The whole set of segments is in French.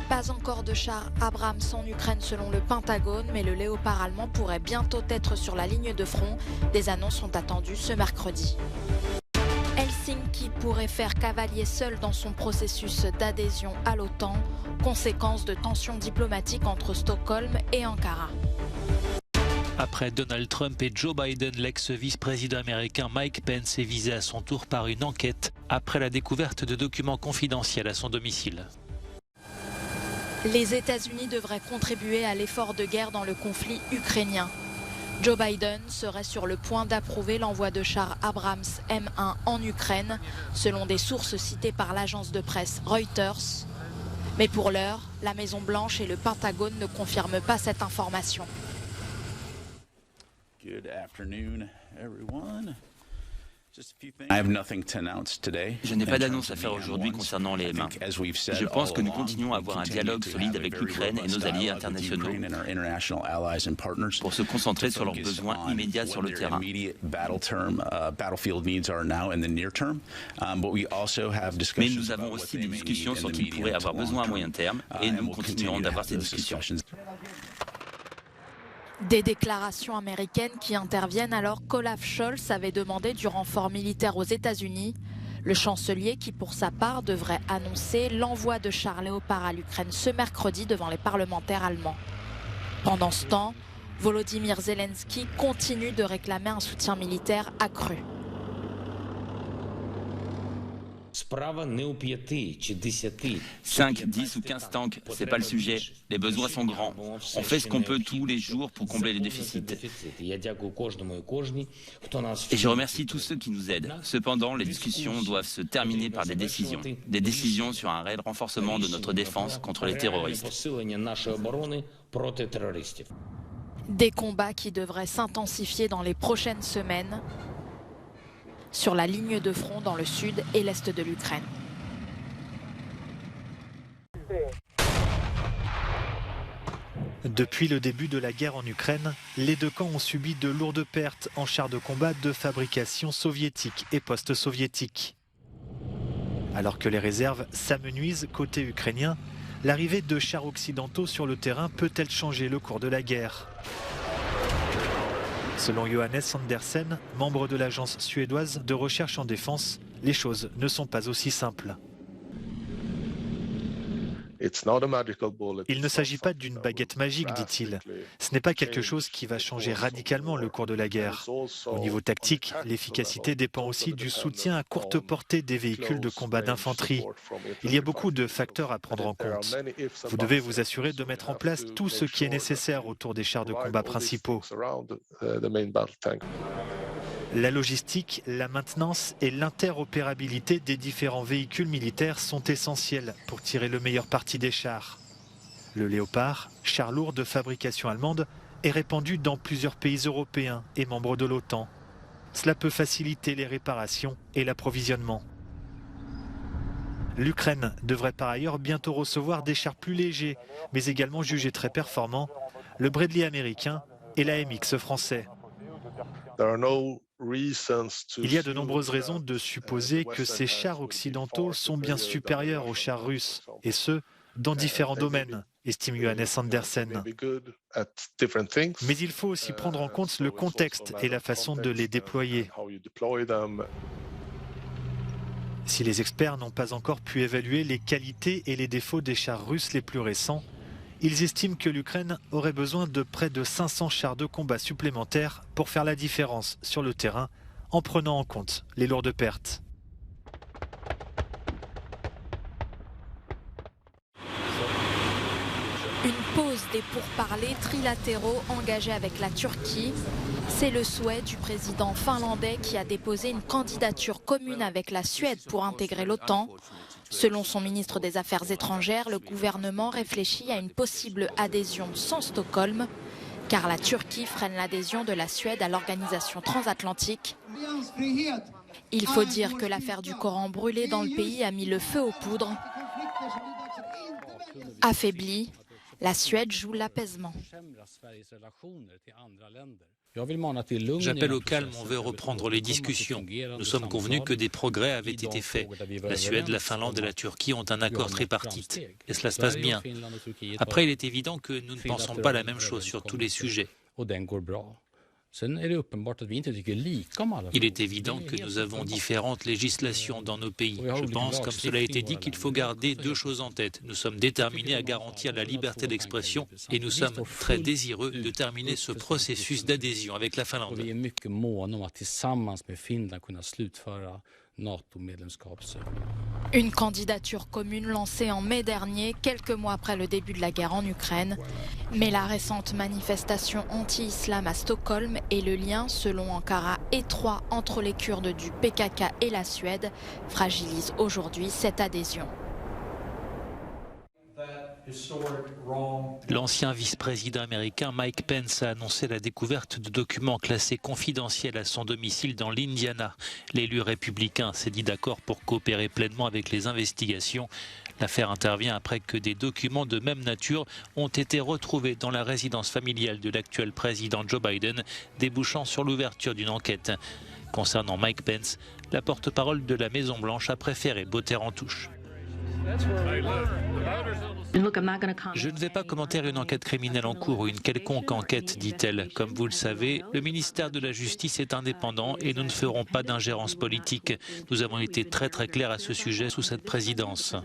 Pas encore de chars Abrams en Ukraine selon le Pentagone, mais le Léopard allemand pourrait bientôt être sur la ligne de front. Des annonces sont attendues ce mercredi. Helsinki pourrait faire cavalier seul dans son processus d'adhésion à l'OTAN, conséquence de tensions diplomatiques entre Stockholm et Ankara. Après Donald Trump et Joe Biden, l'ex-vice-président américain Mike Pence est visé à son tour par une enquête après la découverte de documents confidentiels à son domicile. Les États-Unis devraient contribuer à l'effort de guerre dans le conflit ukrainien. Joe Biden serait sur le point d'approuver l'envoi de chars Abrams M1 en Ukraine, selon des sources citées par l'agence de presse Reuters. Mais pour l'heure, la Maison-Blanche et le Pentagone ne confirment pas cette information. Good afternoon, everyone. Je n'ai pas d'annonce à faire aujourd'hui concernant les M1. Je pense que nous continuons à avoir un dialogue solide avec l'Ukraine et nos alliés internationaux pour se concentrer sur leurs besoins immédiats sur le terrain. Mais nous avons aussi des discussions sur qui pourrait avoir besoin à moyen terme et nous continuerons d'avoir ces discussions. Des déclarations américaines qui interviennent alors qu'Olaf Scholz avait demandé du renfort militaire aux États-Unis. Le chancelier qui, pour sa part, devrait annoncer l'envoi de chars Léopard à l'Ukraine ce mercredi devant les parlementaires allemands. Pendant ce temps, Volodymyr Zelensky continue de réclamer un soutien militaire accru. 5, 10 ou 15 tanks, c'est pas le sujet. Les besoins sont grands. On fait ce qu'on peut tous les jours pour combler les déficits. Et je remercie tous ceux qui nous aident. Cependant, les discussions doivent se terminer par des décisions. Des décisions sur un réel renforcement de notre défense contre les terroristes. Des combats qui devraient s'intensifier dans les prochaines semaines sur la ligne de front dans le sud et l'est de l'Ukraine. Depuis le début de la guerre en Ukraine, les deux camps ont subi de lourdes pertes en chars de combat de fabrication soviétique et post-soviétique. Alors que les réserves s'amenuisent côté ukrainien, l'arrivée de chars occidentaux sur le terrain peut-elle changer le cours de la guerre ? Selon Johannes Andersen, membre de l'agence suédoise de recherche en défense, les choses ne sont pas aussi simples. Il ne s'agit pas d'une baguette magique, dit-il. Ce n'est pas quelque chose qui va changer radicalement le cours de la guerre. Au niveau tactique, l'efficacité dépend aussi du soutien à courte portée des véhicules de combat d'infanterie. Il y a beaucoup de facteurs à prendre en compte. Vous devez vous assurer de mettre en place tout ce qui est nécessaire autour des chars de combat principaux. La logistique, la maintenance et l'interopérabilité des différents véhicules militaires sont essentiels pour tirer le meilleur parti des chars. Le Léopard, char lourd de fabrication allemande, est répandu dans plusieurs pays européens et membres de l'OTAN. Cela peut faciliter les réparations et l'approvisionnement. L'Ukraine devrait par ailleurs bientôt recevoir des chars plus légers, mais également jugés très performants, le Bradley américain et l'AMX français. Il y a de nombreuses raisons de supposer que ces chars occidentaux sont bien supérieurs aux chars russes, et ce, dans différents domaines, estime Johannes Andersen. Mais il faut aussi prendre en compte le contexte et la façon de les déployer. Si les experts n'ont pas encore pu évaluer les qualités et les défauts des chars russes les plus récents, ils estiment que l'Ukraine aurait besoin de près de 500 chars de combat supplémentaires pour faire la différence sur le terrain en prenant en compte les lourdes pertes. Une pause des pourparlers trilatéraux engagés avec la Turquie. C'est le souhait du président finlandais qui a déposé une candidature commune avec la Suède pour intégrer l'OTAN. Selon son ministre des Affaires étrangères, le gouvernement réfléchit à une possible adhésion sans Stockholm, car la Turquie freine l'adhésion de la Suède à l'organisation transatlantique. Il faut dire que l'affaire du Coran brûlé dans le pays a mis le feu aux poudres. Affaiblie, la Suède joue l'apaisement. J'appelle au calme, on veut reprendre les discussions. Nous sommes convenus que des progrès avaient été faits. La Suède, la Finlande et la Turquie ont un accord tripartite. Et cela se passe bien. Après, il est évident que nous ne pensons pas la même chose sur tous les sujets. Il est évident que nous avons différentes législations dans nos pays. Je pense, comme cela a été dit, qu'il faut garder deux choses en tête. Nous sommes déterminés à garantir la liberté d'expression et nous sommes très désireux de terminer ce processus d'adhésion avec la Finlande. Une candidature commune lancée en mai dernier, quelques mois après le début de la guerre en Ukraine. Mais la récente manifestation anti-islam à Stockholm et le lien, selon Ankara, étroit entre les Kurdes du PKK et la Suède fragilisent aujourd'hui cette adhésion. L'ancien vice-président américain Mike Pence a annoncé la découverte de documents classés confidentiels à son domicile dans l'Indiana. L'élu républicain s'est dit d'accord pour coopérer pleinement avec les investigations. L'affaire intervient après que des documents de même nature ont été retrouvés dans la résidence familiale de l'actuel président Joe Biden, débouchant sur l'ouverture d'une enquête. Concernant Mike Pence, la porte-parole de la Maison-Blanche a préféré botter en touche. Je ne vais pas commenter une enquête criminelle en cours ou une quelconque enquête, dit-elle. Comme vous le savez, le ministère de la Justice est indépendant et nous ne ferons pas d'ingérence politique. Nous avons été très clairs à ce sujet sous cette présidence.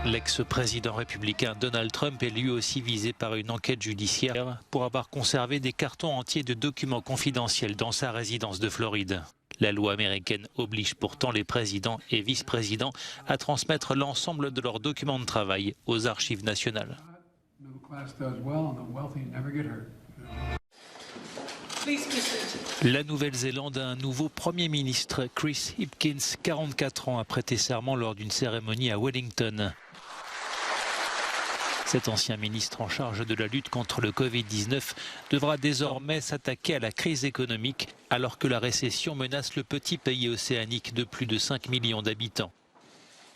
L'ex-président républicain Donald Trump est lui aussi visé par une enquête judiciaire pour avoir conservé des cartons entiers de documents confidentiels dans sa résidence de Floride. La loi américaine oblige pourtant les présidents et vice-présidents à transmettre l'ensemble de leurs documents de travail aux archives nationales. La Nouvelle-Zélande a un nouveau Premier ministre, Chris Hipkins, 44 ans, a prêté serment lors d'une cérémonie à Wellington. Cet ancien ministre en charge de la lutte contre le Covid-19 devra désormais s'attaquer à la crise économique alors que la récession menace le petit pays océanique de plus de 5 millions d'habitants.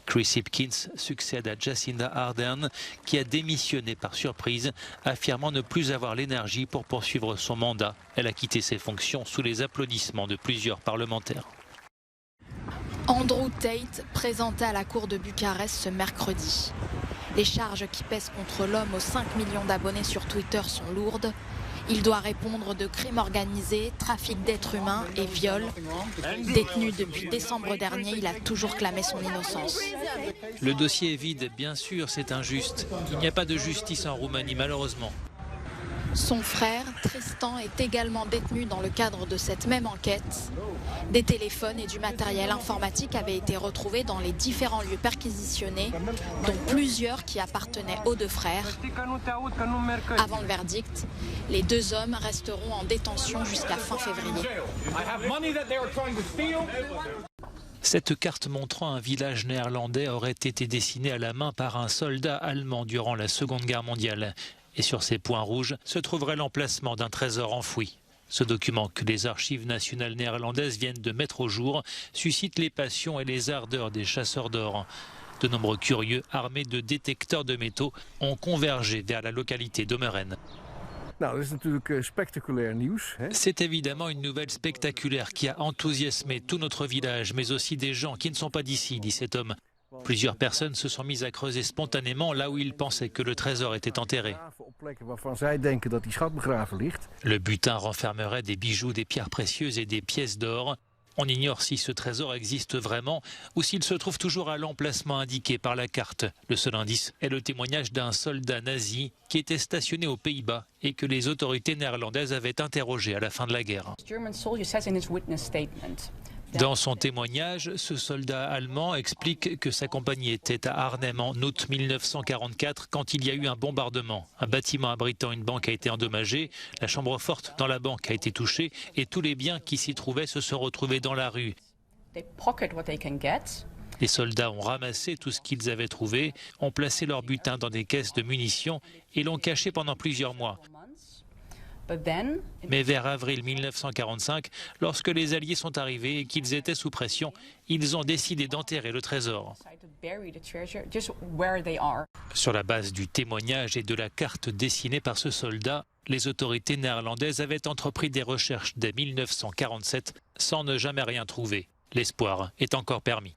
Chris Hipkins succède à Jacinda Ardern qui a démissionné par surprise, affirmant ne plus avoir l'énergie pour poursuivre son mandat. Elle a quitté ses fonctions sous les applaudissements de plusieurs parlementaires. Andrew Tate présenté à la cour de Bucarest ce mercredi. Les charges qui pèsent contre l'homme aux 5 millions d'abonnés sur Twitter sont lourdes. Il doit répondre de crimes organisés, trafic d'êtres humains et viol. Détenu depuis décembre dernier, il a toujours clamé son innocence. Le dossier est vide, bien sûr, c'est injuste. Il n'y a pas de justice en Roumanie, malheureusement. Son frère, Tristan, est également détenu dans le cadre de cette même enquête. Des téléphones et du matériel informatique avaient été retrouvés dans les différents lieux perquisitionnés, dont plusieurs qui appartenaient aux deux frères. Avant le verdict, les deux hommes resteront en détention jusqu'à fin février. Cette carte montrant un village néerlandais aurait été dessinée à la main par un soldat allemand durant la Seconde Guerre mondiale. Et sur ces points rouges se trouverait l'emplacement d'un trésor enfoui. Ce document que les archives nationales néerlandaises viennent de mettre au jour suscite les passions et les ardeurs des chasseurs d'or. De nombreux curieux armés de détecteurs de métaux ont convergé vers la localité d'Omeren. C'est évidemment une nouvelle spectaculaire qui a enthousiasmé tout notre village, mais aussi des gens qui ne sont pas d'ici, dit cet homme. Plusieurs personnes se sont mises à creuser spontanément là où ils pensaient que le trésor était enterré. Le butin renfermerait des bijoux, des pierres précieuses et des pièces d'or. On ignore si ce trésor existe vraiment ou s'il se trouve toujours à l'emplacement indiqué par la carte. Le seul indice est le témoignage d'un soldat nazi qui était stationné aux Pays-Bas et que les autorités néerlandaises avaient interrogé à la fin de la guerre. Dans son témoignage, ce soldat allemand explique que sa compagnie était à Arnhem en août 1944 quand il y a eu un bombardement. Un bâtiment abritant une banque a été endommagé, la chambre forte dans la banque a été touchée et tous les biens qui s'y trouvaient se sont retrouvés dans la rue. Les soldats ont ramassé tout ce qu'ils avaient trouvé, ont placé leur butin dans des caisses de munitions et l'ont caché pendant plusieurs mois. Mais vers avril 1945, lorsque les Alliés sont arrivés et qu'ils étaient sous pression, ils ont décidé d'enterrer le trésor. Sur la base du témoignage et de la carte dessinée par ce soldat, les autorités néerlandaises avaient entrepris des recherches dès 1947 sans ne jamais rien trouver. L'espoir est encore permis.